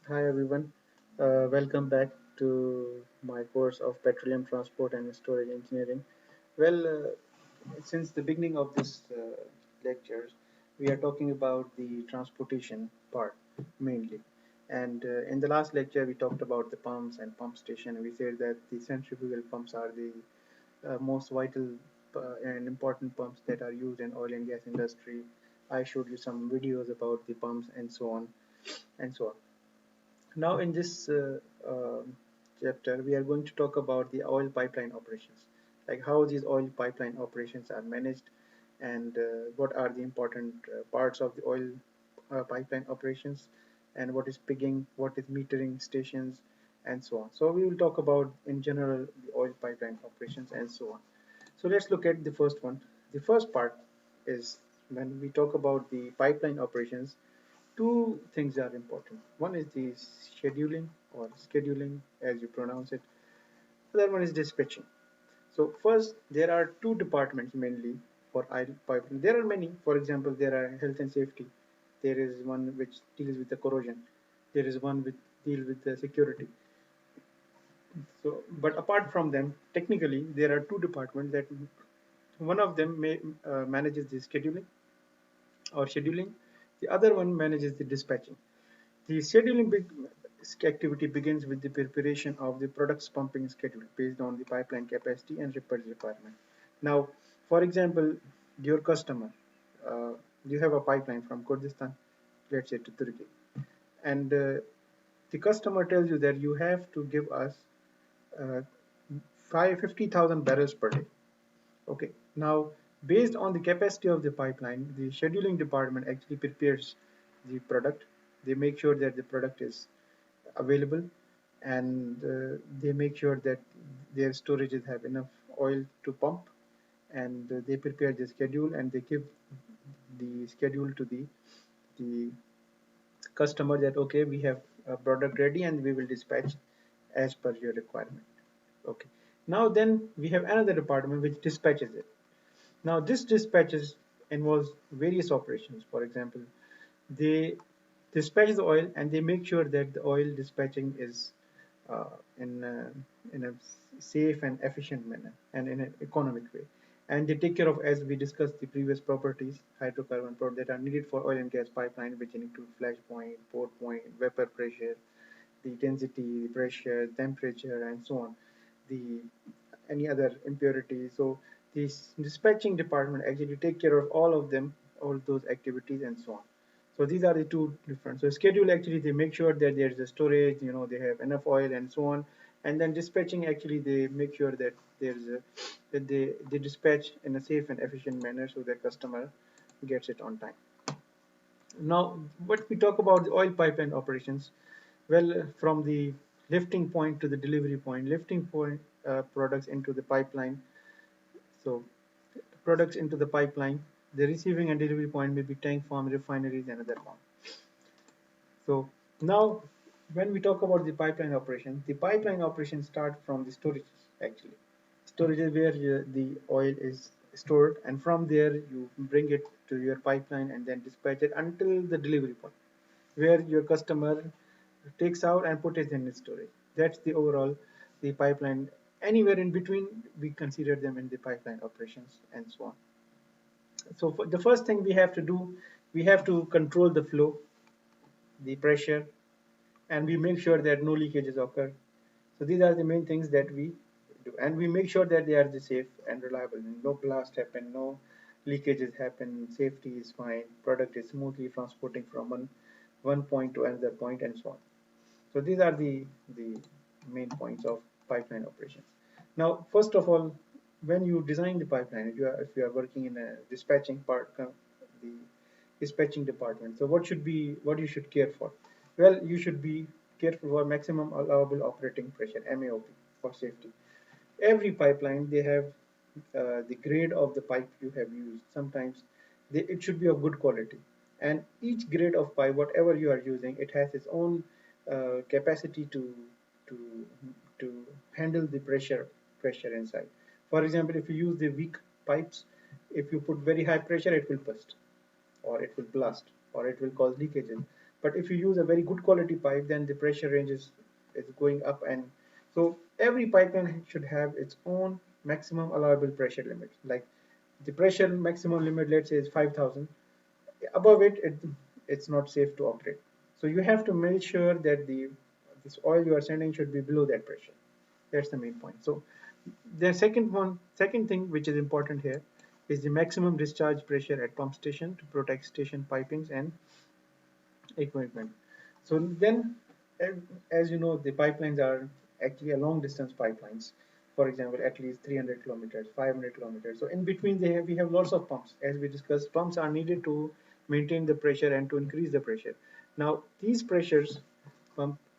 Hi everyone, welcome back to my course of Petroleum Transport and Storage Engineering. Since the beginning of this lectures, we are talking about the transportation part mainly. And in the last lecture, we talked about the pumps and pump station. We said that the centrifugal pumps are the most vital and important pumps that are used in oil and gas industry. I showed you some videos about the pumps and so on and so on. Now, in this chapter, we are going to talk about the oil pipeline operations, like how these oil pipeline operations are managed and what are the important parts of the oil pipeline operations and what is pigging, what is metering stations, and so on. So, we will talk about in general the oil pipeline operations and so on. So, let's look at the first one. The first part is when we talk about the pipeline operations, two things are important. One is the scheduling or scheduling as you pronounce it. The other one is dispatching. So first, there are two departments mainly for oil pipeline. There are many. For example, there are health and safety. There is one which deals with the corrosion. There is one which deals with the security. So, but apart from them, technically, there are two departments that one of them manages the scheduling or scheduling. The other one manages the dispatching. The scheduling activity begins with the preparation of the product's pumping schedule based on the pipeline capacity and repairs requirement. Now, for example, your customer, uh, you have a pipeline from Kurdistan, let's say to Turkey, and the customer tells you that you have to give us uh, 50,000 barrels per day. Okay. Now, based on the capacity of the pipeline, the scheduling department actually prepares the product. They make sure that the product is available, and they make sure that their storages have enough oil to pump, and they prepare the schedule and they give the schedule to the customer that okay, we have a product ready and we will dispatch as per your requirement. Okay. Now then we have another department which dispatches it. Now, this dispatches involves various operations. For example, they dispatch the oil and they make sure that the oil dispatching is uh, in, a, in a safe and efficient manner and in an economic way. And they take care of, as we discussed, the previous properties, hydrocarbon that are needed for oil and gas pipeline, which include flash point, pour point, vapor pressure, the density, pressure, temperature, and so on. The any other impurities. So this dispatching department actually take care of all of them, all those activities and so on. So these are the two different. So schedule actually they make sure that there's a storage, they have enough oil and so on. And then dispatching actually they make sure that that they dispatch in a safe and efficient manner so the customer gets it on time. Now, what we talk about the oil pipeline operations, well, from the lifting point to the delivery point, lifting point products into the pipeline. So, products into the pipeline, the receiving and delivery point may be tank farm, refineries, and other farm. So, now when we talk about the pipeline operations start from the storages actually. Storage is where the oil is stored, and from there you bring it to your pipeline and then dispatch it until the delivery point where your customer takes out and put it in storage. That's the overall the pipeline. Anywhere in between, we consider them in the pipeline operations and so on. So the first thing we have to do, we have to control the flow, the pressure, and we make sure that no leakages occur. So these are the main things that we do, and we make sure that they are the safe and reliable. No blast happen, no leakages happen. Safety is fine. Product is smoothly transporting from one point to another point, and so on. So these are the main points of pipeline operations. Now, first of all, when you design the pipeline, if you are working in a dispatching part, the dispatching department. So what you should care for? Well, you should be careful for maximum allowable operating pressure (MAOP) for safety. Every pipeline they have the grade of the pipe you have used. Sometimes it should be of good quality, and each grade of pipe, whatever you are using, it has its own capacity to to handle the pressure inside. For example, if you use the weak pipes, if you put very high pressure, it will burst, or it will blast, or it will cause leakages. But if you use a very good quality pipe, then the pressure range is going up. And so every pipeline should have its own maximum allowable pressure limit. Like the pressure maximum limit, let's say, is 5,000. Above it's not safe to operate. So you have to make sure that this oil you are sending should be below that pressure. That's the main point. So the second thing which is important here is the maximum discharge pressure at pump station to protect station pipings and equipment. So then, as you know, the pipelines are actually a long distance pipelines. For example, at least 300 kilometers, 500 kilometers. So in between, we have lots of pumps. As we discussed, pumps are needed to maintain the pressure and to increase the pressure. Now, these pressures,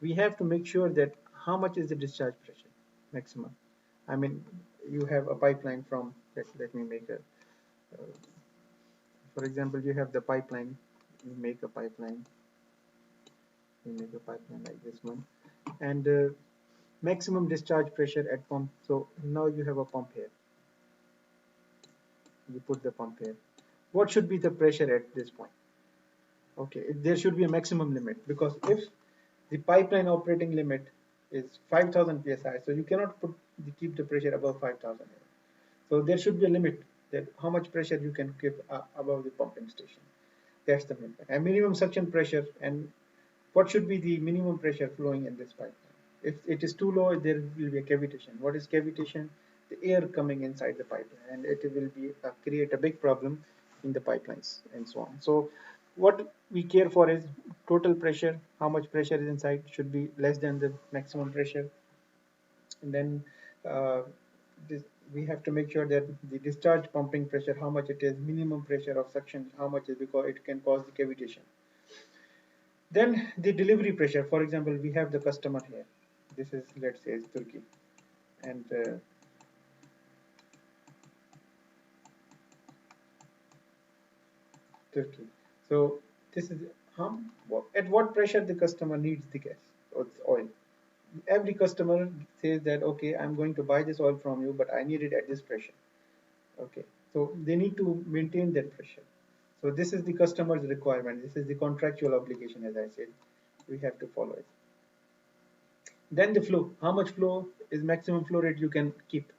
we have to make sure that how much is the discharge pressure maximum. I mean, you have a pipeline from, let me make a, for example, you have the pipeline, you make a pipeline, like this one, and maximum discharge pressure at pump. So now you have a pump here, you put the pump here. What should be the pressure at this point? Okay, there should be a maximum limit, because if the pipeline operating limit is 5,000 psi, so you cannot keep the pressure above 5,000. So there should be a limit that how much pressure you can keep above the pumping station. That's the main point. And minimum suction pressure, and what should be the minimum pressure flowing in this pipeline. If it is too low, there will be a cavitation. What is cavitation? The air coming inside the pipeline, and it will be create a big problem in the pipelines and so on. So what we care for is total pressure. How much pressure is inside should be less than the maximum pressure. And then uh, this, we have to make sure that the discharge pumping pressure, how much it is, minimum pressure of suction, how much is, because it can cause the cavitation. Then the delivery pressure, for example, we have the customer here. This is, let's say, it's Turkey. And Turkey. So this is at what pressure the customer needs the gas or the oil. Every customer says that, okay, I'm going to buy this oil from you, but I need it at this pressure. Okay, so they need to maintain that pressure. So this is the customer's requirement. This is the contractual obligation, as I said. We have to follow it. Then the flow, how much flow is maximum flow rate you can keep,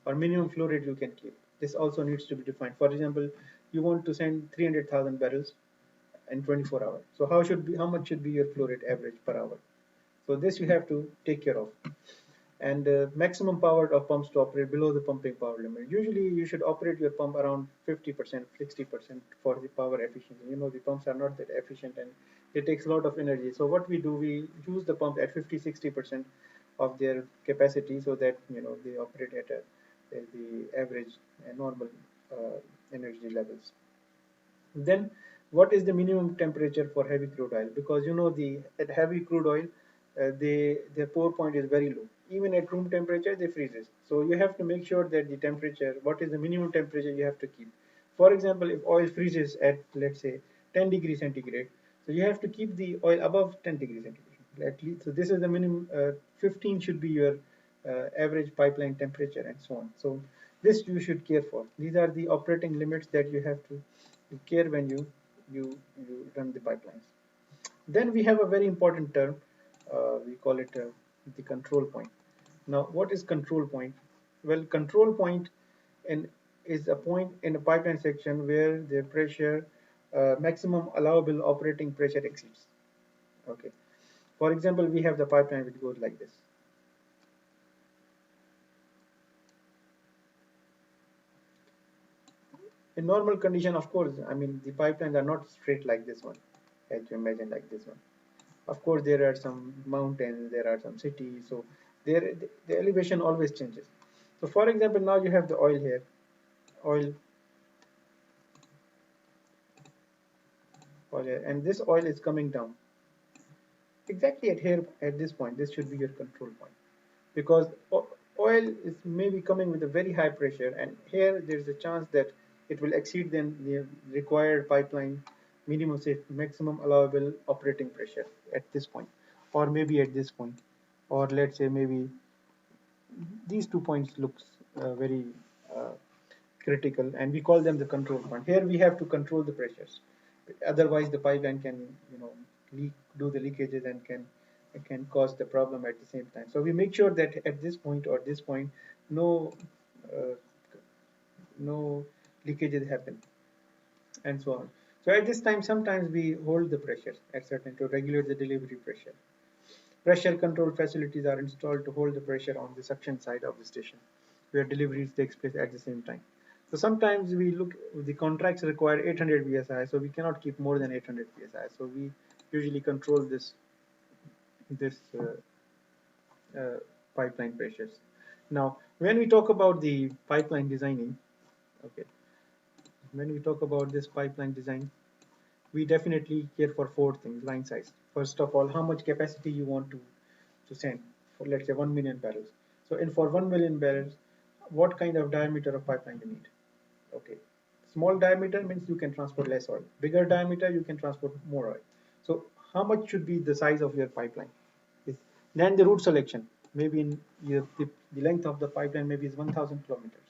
or minimum flow rate you can keep. This also needs to be defined. For example, you want to send 300,000 barrels in 24 hours. So how much should be your flow rate average per hour? So this you have to take care of. And maximum power of pumps to operate below the pumping power limit. Usually you should operate your pump around 50%, 60% for the power efficiency. You know, the pumps are not that efficient and it takes a lot of energy. So what we do, we use the pump at 50, 60% of their capacity, so that, you know, they operate at the average and normal energy levels. Then what is the minimum temperature for heavy crude oil? Because you know, the at heavy crude oil, their pour point is very low. Even at room temperature, they freezes. So you have to make sure that the temperature, what is the minimum temperature you have to keep. For example, if oil freezes at, let's say, 10 degrees centigrade, so you have to keep the oil above 10 degrees centigrade at least. So this is the minimum. 15 should be your average pipeline temperature, and so on. So this you should care for. These are the operating limits that you have to care when you run the pipelines. Then we have a very important term. We call it the control point. Now, what is control point? Well, control point in, is a point in a pipeline section where the pressure, maximum allowable operating pressure exceeds. Okay. For example, we have the pipeline which goes like this. In normal condition, of course, I mean, the pipelines are not straight like this one, as you imagine, like this one. Of course, there are some mountains, there are some cities, so there the elevation always changes. So for example, now you have the oil here, oil, oil here, and this oil is coming down. Exactly at here, at this point, this should be your control point, because oil is maybe coming with a very high pressure, and here there's a chance that it will exceed then the required pipeline minimum, say, maximum allowable operating pressure at this point, or maybe at this point, or let's say maybe these 2 points looks very uh, critical, and we call them the control point. Here we have to control the pressures, otherwise the pipeline can, you know, leak, do the leakages, and can cause the problem at the same time. So we make sure that at this point or this point, no uh, no leakages happen, and so on. So at this time, sometimes we hold the pressure at certain to regulate the delivery pressure. Pressure control facilities are installed to hold the pressure on the suction side of the station, where deliveries takes place at the same time. So sometimes we look, the contracts require 800 psi, so we cannot keep more than 800 psi. So we usually control this pipeline pressures. Now, when we talk about the pipeline designing, okay, when we talk about this pipeline design, we definitely care for four things: line size. First of all, how much capacity you want to send for, let's say, 1 million barrels. So in for 1 million barrels, what kind of diameter of pipeline you need? Okay. Small diameter means you can transport less oil. Bigger diameter, you can transport more oil. So how much should be the size of your pipeline? Then the route selection. Maybe the length of the pipeline maybe is 1,000 kilometers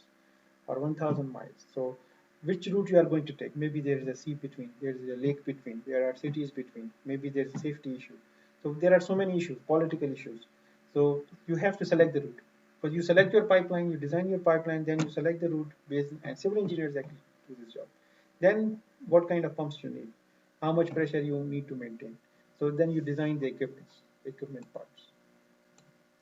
or 1,000 miles. So which route you are going to take? Maybe there is a sea between, there is a lake between, there are cities between, maybe there is a safety issue. So there are so many issues, political issues. So you have to select the route. But you select your pipeline, you design your pipeline, then you select the route based, and civil engineers actually do this job. Then what kind of pumps you need, how much pressure you need to maintain. So then you design the equipment parts,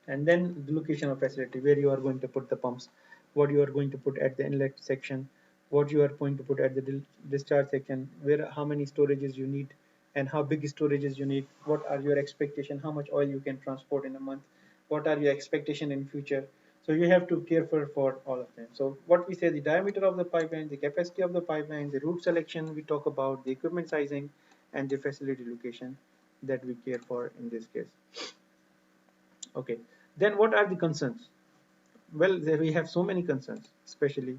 and then the location of facility, where you are going to put the pumps, what you are going to put at the inlet section, what you are going to put at the discharge section, where how many storages you need, and how big storages you need, what are your expectation, how much oil you can transport in a month, what are your expectation in future. So you have to care for all of them. So what we say, the diameter of the pipeline, the capacity of the pipeline, the route selection we talk about, the equipment sizing, and the facility location that we care for in this case. Okay, then what are the concerns? Well, there we have so many concerns, especially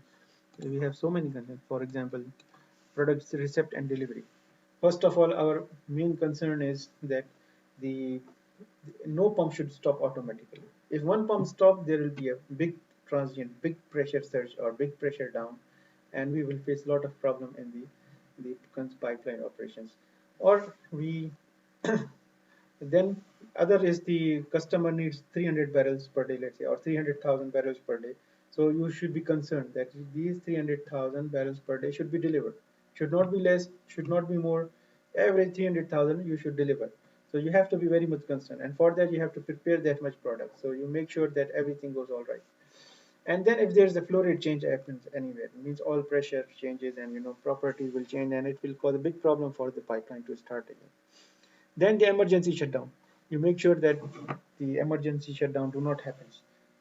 we have so many concerns. For example, products receipt and delivery. First of all, our main concern is that the no pump should stop automatically. If one pump stops, there will be a big transient, big pressure surge or big pressure down, and we will face a lot of problem in the pipeline operations. Or we then other is the customer needs 300 barrels per day, let's say, or 300,000 barrels per day. So you should be concerned that these 300,000 barrels per day should be delivered. Should not be less, should not be more. Every 300,000 you should deliver. So you have to be very much concerned, and for that you have to prepare that much product. So you make sure that everything goes all right. And then if there's a flow rate change happens anywhere, it means all pressure changes, and properties will change, and it will cause a big problem for the pipeline to start again. Then the emergency shutdown. You make sure that the emergency shutdown do not happen,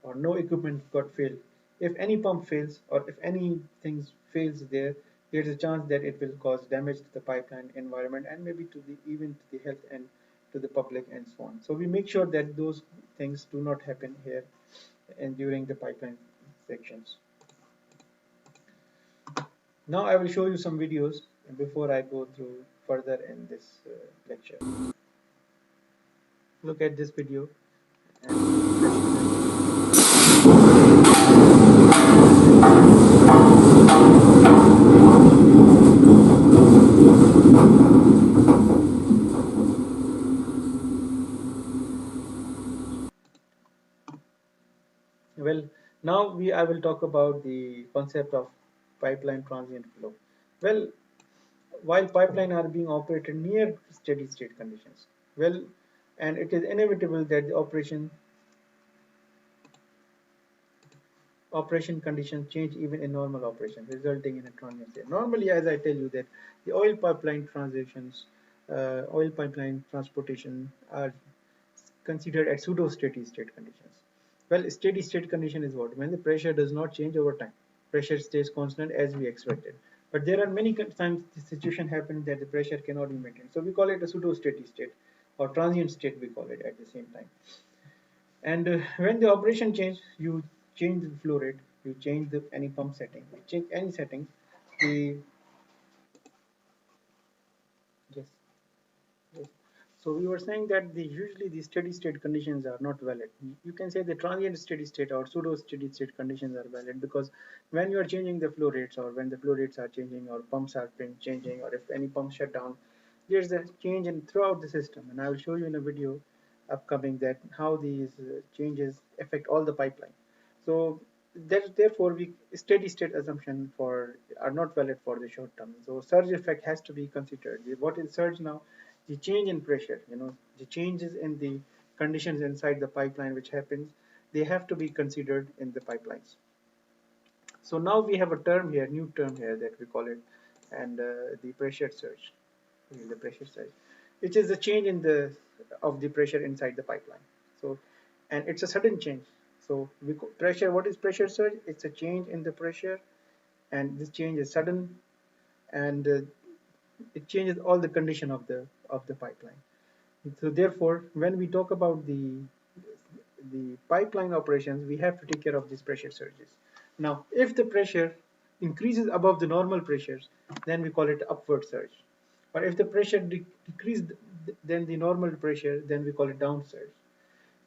or no equipment got failed. If any pump fails or if anything fails there's a chance that it will cause damage to the pipeline environment, and maybe to the even to the health and to the public and so on. So we make sure that those things do not happen here and during the pipeline sections. Now I will show you some videos before I go through further in this lecture. Look at this video. Well, now I will talk about the concept of pipeline transient flow. Well, while pipeline are being operated near steady state conditions, well, and it is inevitable that the operation conditions change even in normal operation, resulting in a transient state. Normally, as I tell you, that the oil pipeline transportation are considered at pseudo steady state conditions. Well, steady state condition is what? When the pressure does not change over time. Pressure stays constant as we expected. But there are many times the situation happens that the pressure cannot be maintained. So we call it a pseudo steady state, or transient state we call it at the same time. And when the operation change, you change the flow rate, you change any pump setting, you change any settings. The yes, yes. So we were saying that usually the steady state conditions are not valid. You can say the transient steady state or pseudo steady state conditions are valid, because when you are changing the flow rates, or when the flow rates are changing, or pumps are been changing, or if any pump shut down, there's a change in throughout the system, and I will show you in a video upcoming that how these changes affect all the pipeline. So therefore, we steady state assumption for are not valid for the short term. So surge effect has to be considered. What is surge now? The change in pressure, the changes in the conditions inside the pipeline which happens, they have to be considered in the pipelines. So now we have a term here, new term here that we call it, and the pressure surge, the pressure surge, which is the change in the of the pressure inside the pipeline. So, and it's a sudden change. So pressure. What is pressure surge? It's a change in the pressure, and this change is sudden, and it changes all the condition of the pipeline. So therefore, when we talk about the pipeline operations, we have to take care of these pressure surges. Now, if the pressure increases above the normal pressures, then we call it upward surge. Or if the pressure decreased than the normal pressure, then we call it down surge.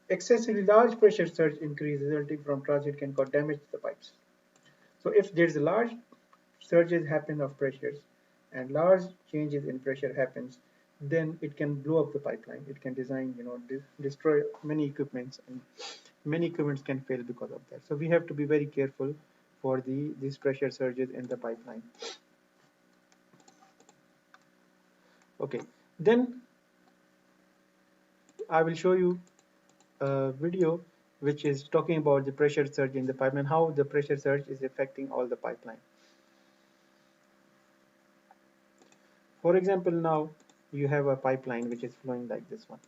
Excessively large pressure surge increase resulting from transit can cause damage to the pipes. So if there's a large surges happen of pressures and large changes in pressure happens, then it can blow up the pipeline. It can destroy many equipments, and many equipments can fail because of that. So we have to be very careful for these pressure surges in the pipeline. Okay, then I will show you a video which is talking about the pressure surge in the pipeline, how the pressure surge is affecting all the pipeline. For example, now you have a pipeline which is flowing like this one.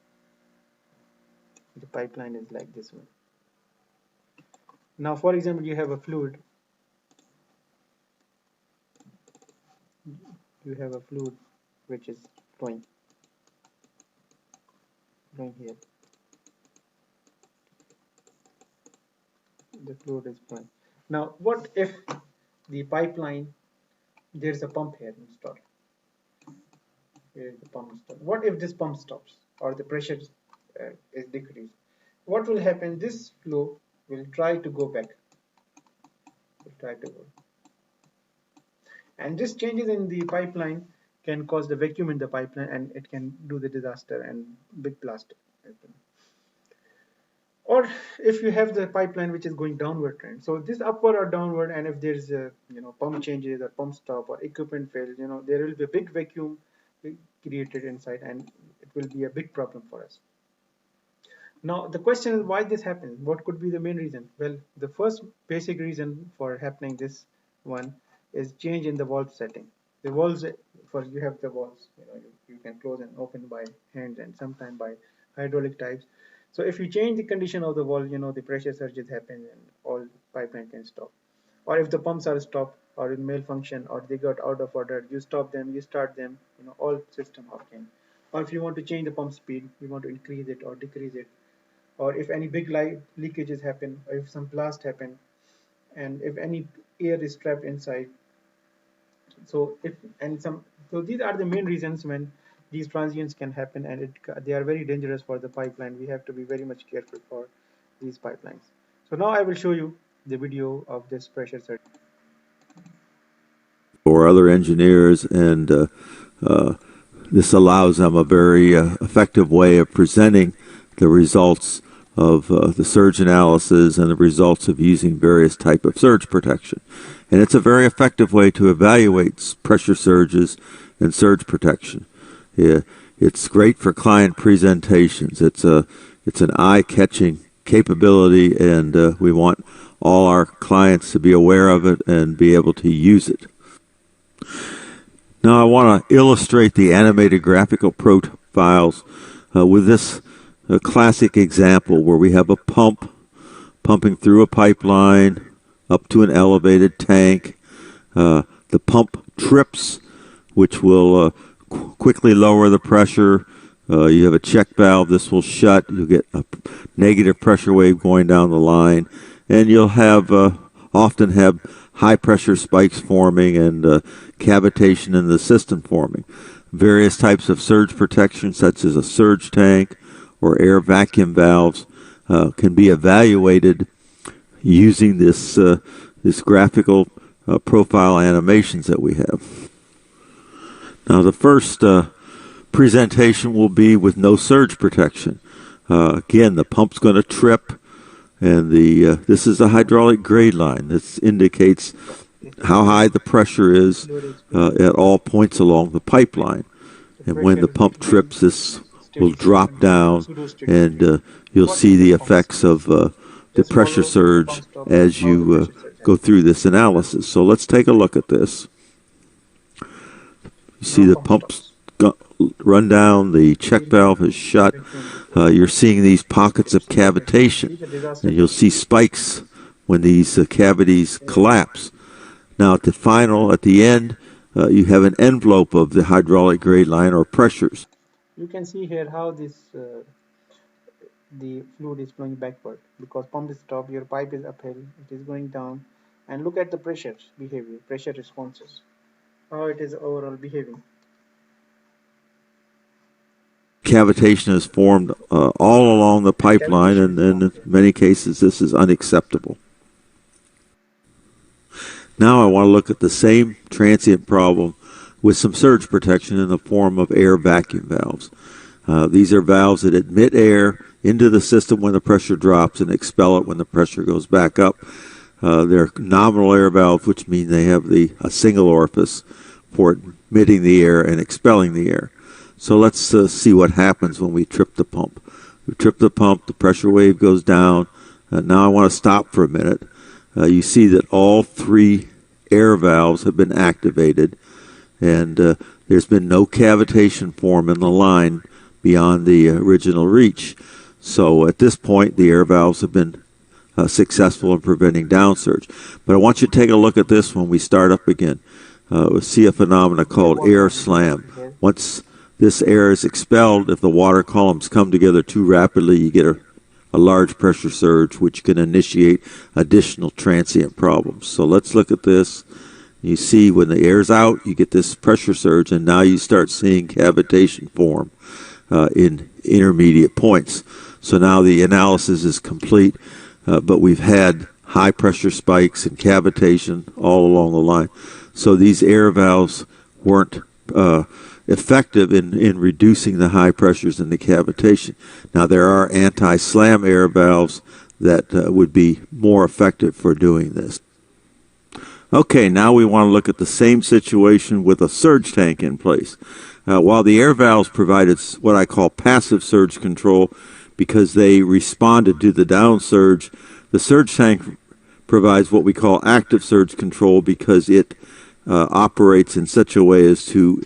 The pipeline is like this one. Now, for example, you have a fluid. You have a fluid which is flowing here. The fluid is flowing. Now, what if the pipeline, there's a pump here installed. Here is the pump installed. What if this pump stops or the pressure is decreased? What will happen? This flow will try to go back. And this changes in the pipeline can cause the vacuum in the pipeline, and it can do the disaster and big blast. Or if you have the pipeline which is going downward trend, so this upward or downward, and if there's a pump changes or pump stop or equipment fails, there will be a big vacuum created inside, and it will be a big problem for us. Now the question is why this happens. What could be the main reason? Well, the first basic reason for happening this one is change in the valve setting. The valves, for you have the valves, you can close and open by hand and sometimes by hydraulic types. So if you change the condition of the valve, the pressure surges happen and all pipeline can stop. Or if the pumps are stopped or in malfunction or they got out of order, you stop them, you start them, all system working. Or if you want to change the pump speed, you want to increase it or decrease it. Or if any big leakages happen, or if some blast happen, and if any air is trapped inside. So these are the main reasons when these transients can happen, and they are very dangerous for the pipeline. We have to be very much careful for these pipelines. So now I will show you the video of this pressure surge. Or other engineers, and this allows them a very effective way of presenting the results of the surge analysis and the results of using various type of surge protection. And it's a very effective way to evaluate pressure surges and surge protection. It's great for client presentations. It's an eye-catching capability, and we want all our clients to be aware of it and be able to use it. Now I want to illustrate the animated graphical profiles with this classic example where we have a pump pumping through a pipeline up to an elevated tank. The pump trips, which will quickly lower the pressure. You have a check valve. This will shut. You'll get a negative pressure wave going down the line, and you'll have often have high pressure spikes forming and cavitation in the system forming. Various types of surge protection, such as a surge tank or air vacuum valves, can be evaluated using this graphical profile animations that we have. Now, the first presentation will be with no surge protection. Again, the pump's going to trip, and this is a hydraulic grade line. This indicates how high the pressure is at all points along the pipeline. And when the pump trips, this will drop down, and you'll see the effects of the pressure surge as you go through this analysis. So let's take a look at this. You see the pumps run down, the check valve is shut. You're seeing these pockets of cavitation, and you'll see spikes when these cavities collapse. Now at the end, you have an envelope of the hydraulic grade line or pressures. You can see here how this the fluid is flowing backward because pump is stopped, your pipe is uphill, it is going down, and look at the pressure behavior, pressure responses, how it is overall behaving. Cavitation is formed all along the pipeline, and in many cases this is unacceptable. Now I want to look at the same transient problem with some surge protection in the form of air vacuum valves. These are valves that admit air into the system when the pressure drops and expel it when the pressure goes back up. They're nominal air valves, which mean they have a single orifice for admitting the air and expelling the air. So let's see what happens when we trip the pump. We trip the pump, the pressure wave goes down. Now I want to stop for a minute. You see that all three air valves have been activated, and there's been no cavitation form in the line beyond the original reach. So at this point, the air valves have been successful in preventing downsurge. But I want you to take a look at this when we start up again. We'll see a phenomena called air slam. Once this air is expelled, if the water columns come together too rapidly, you get a large pressure surge, which can initiate additional transient problems. So let's look at this. You see when the air's out, you get this pressure surge, and now you start seeing cavitation form in intermediate points. So now the analysis is complete, but we've had high pressure spikes and cavitation all along the line. So these air valves weren't effective in reducing the high pressures and the cavitation. Now there are anti-slam air valves that would be more effective for doing this. Okay, now we want to look at the same situation with a surge tank in place. While the air valves provided what I call passive surge control because they responded to the downsurge, the surge tank provides what we call active surge control because it operates in such a way as to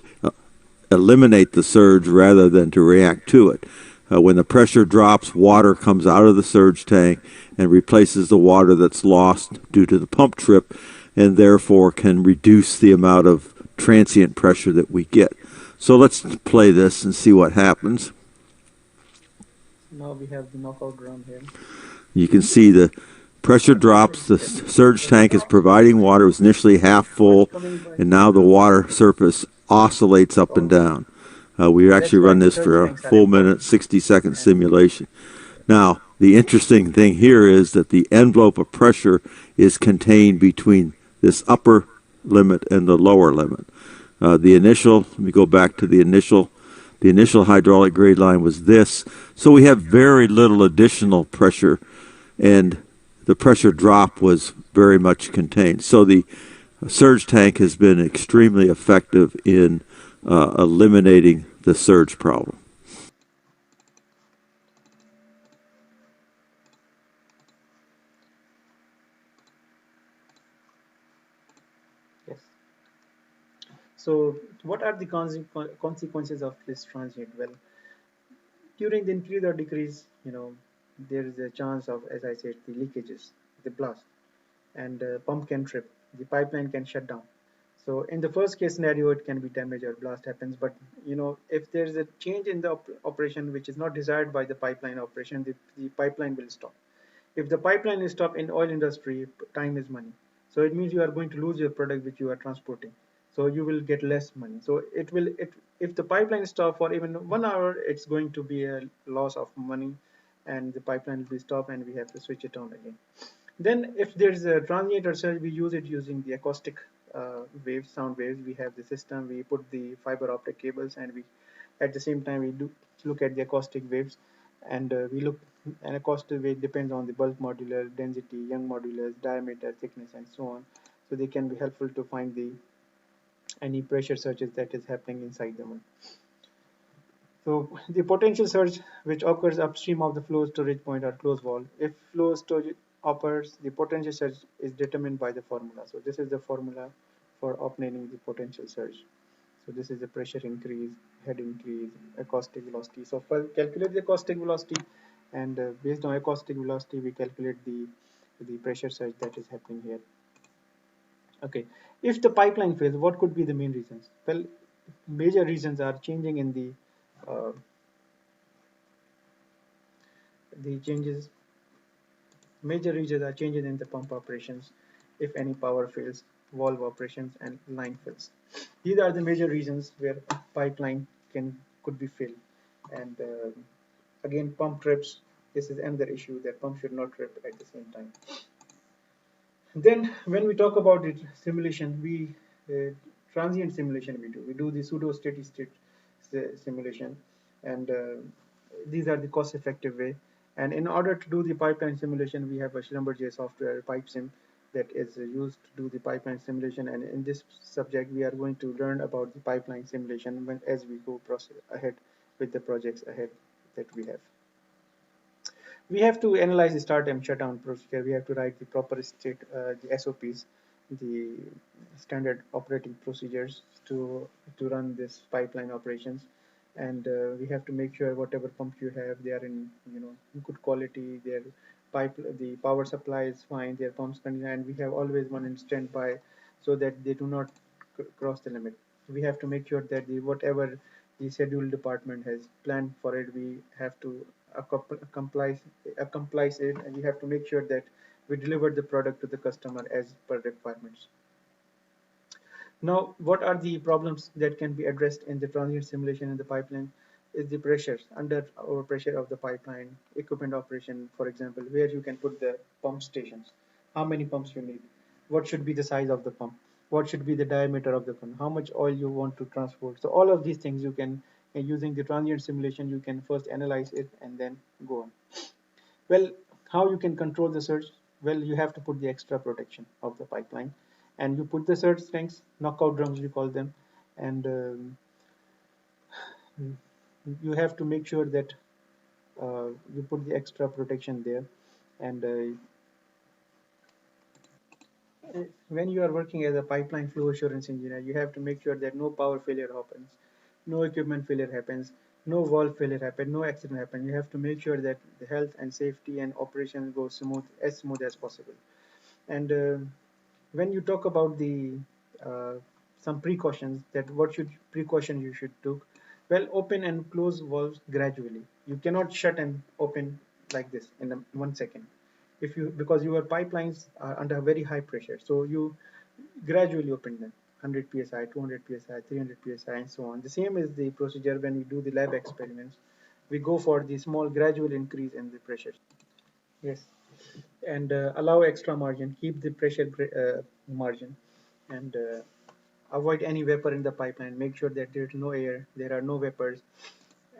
eliminate the surge rather than to react to it. When the pressure drops, water comes out of the surge tank and replaces the water that's lost due to the pump trip, and therefore can reduce the amount of transient pressure that we get. So let's play this and see what happens. Now we have the knockout drum here. You can see the pressure drops, the surge tank is providing water. It was initially half full, and now the water surface oscillates up and down. We actually run this for a full minute, 60-second simulation. Now, the interesting thing here is that the envelope of pressure is contained between this upper limit and the lower limit. Let me go back to the initial hydraulic grade line was this. So we have very little additional pressure, and the pressure drop was very much contained. So the surge tank has been extremely effective in eliminating the surge problem. Yes. So what are the consequences of this transient? Well, during the increase or decrease, there is a chance of, as I said, the leakages, the blast, and pump can trip, the pipeline can shut down. So in the first case scenario, it can be damage or blast happens. But if there is a change in the operation which is not desired by the pipeline operation, the pipeline will stop. If the pipeline is stopped in oil industry, time is money. So it means you are going to lose your product which you are transporting. So you will get less money. So if the pipeline stop for even 1 hour, it's going to be a loss of money, and the pipeline will be stopped, and we have to switch it on again. Then if there's a transient or surge, we use it using the acoustic waves, sound waves. We have the system, we put the fiber optic cables, and we At the same time, we do look at the acoustic waves, and we look an acoustic wave depends on the bulk modulus, density, Young modulus, diameter, thickness, and so on. So they can be helpful to find the any pressure surges that is happening inside the moon. So the potential surge which occurs upstream of the flow storage point or closed valve. If flow storage occurs, the potential surge is determined by the formula. So this is the formula for obtaining the potential surge. So this is the pressure increase, head increase, acoustic velocity. So for calculate the acoustic velocity, and based on acoustic velocity, we calculate the pressure surge that is happening here. Okay, if the pipeline fails, what could be the main reasons? Well, major reasons are changing in the changes. Major reasons are changes in the pump operations, if any power fails, valve operations, and line fails. These are the major reasons where pipeline could be failed. And again, pump trips. This is another issue that pump should not trip at the same time. Then, when we talk about it, simulation, we transient simulation we do the pseudo steady state simulation, and these are the cost effective way. And in order to do the pipeline simulation, we have a Schlumberger software PipeSim that is used to do the pipeline simulation. And in this subject, we are going to learn about the pipeline simulation as we go ahead with the projects ahead that we have. We have to analyze the start and shutdown procedure. We have to write the proper state, the SOPs, the standard operating procedures to run this pipeline operations. And we have to make sure whatever pumps you have, they are in good quality. Their the power supply is fine. Their pumps and we have always one in standby, so that they do not cross the limit. We have to make sure that whatever the schedule department has planned for it, we have to accomplish it, and we have to make sure that we deliver the product to the customer as per requirements. Now, what are the problems that can be addressed in the transient simulation in the pipeline? Is the pressures, under overpressure of the pipeline, equipment operation, for example, where you can put the pump stations, how many pumps you need, what should be the size of the pump, what should be the diameter of the pump, how much oil you want to transport. So all of these things you can, using the transient simulation, you can first analyze it and then go on. Well, how you can control the surge? Well, you have to put the extra protection of the pipeline, and you put the surge tanks, knockout drums we call them, and you have to make sure that you put the extra protection there. And when you are working as a pipeline flow assurance engineer, you have to make sure that no power failure happens, no equipment failure happens, no valve failure happens, no accident happens. You have to make sure that the health and safety and operation go smooth as possible. And when you talk about the some precautions, that what should precaution you should take, well, open and close valves gradually. You cannot shut and open like this in 1 second, if you because your pipelines are under very high pressure. So you gradually open them, 100 psi, 200 psi, 300 psi, and so on. The same is the procedure when we do the lab experiments. We go for the small gradual increase in the pressure. Yes, and allow extra margin, keep the pressure margin, and avoid any vapor in the pipeline. Make sure that there is no air, there are no vapors,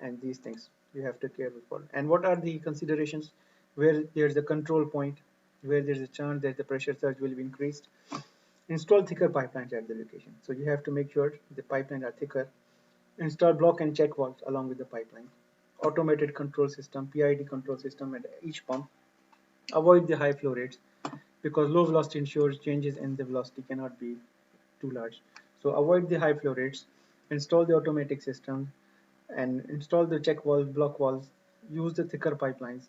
and these things you have to care for. And what are the considerations where there's a control point, where there's a chance that the pressure surge will be increased? Install thicker pipelines at the location. So you have to make sure the pipelines are thicker. Install block and check valves along with the pipeline. Automated control system, PID control system at each pump. Avoid the high flow rates, because low velocity ensures changes in the velocity cannot be too large. So avoid the high flow rates. Install the automatic system and install the check valves, block valves. Use the thicker pipelines,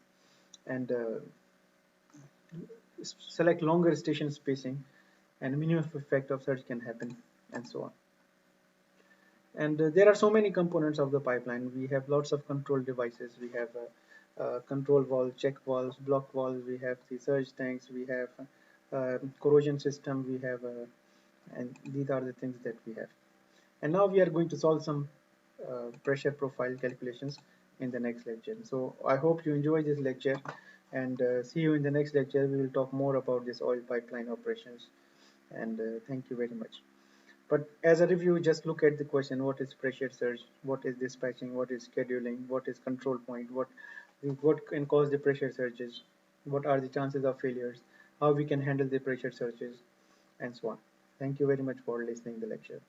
and select longer station spacing, and minimum effect of surge can happen, and so on. And there are so many components of the pipeline. We have lots of control devices. We have control valve, check valves, block valves. We have the surge tanks. We have corrosion system. We have, and these are the things that we have. And now we are going to solve some pressure profile calculations in the next lecture. So I hope you enjoy this lecture, and see you in the next lecture. We will talk more about this oil pipeline operations. And thank you very much. But as a review, just look at the question: what is pressure surge? What is dispatching? What is scheduling? What is control point? What can cause the pressure surges? What are the chances of failures? How we can handle the pressure surges, and so on. Thank you very much for listening to the lecture.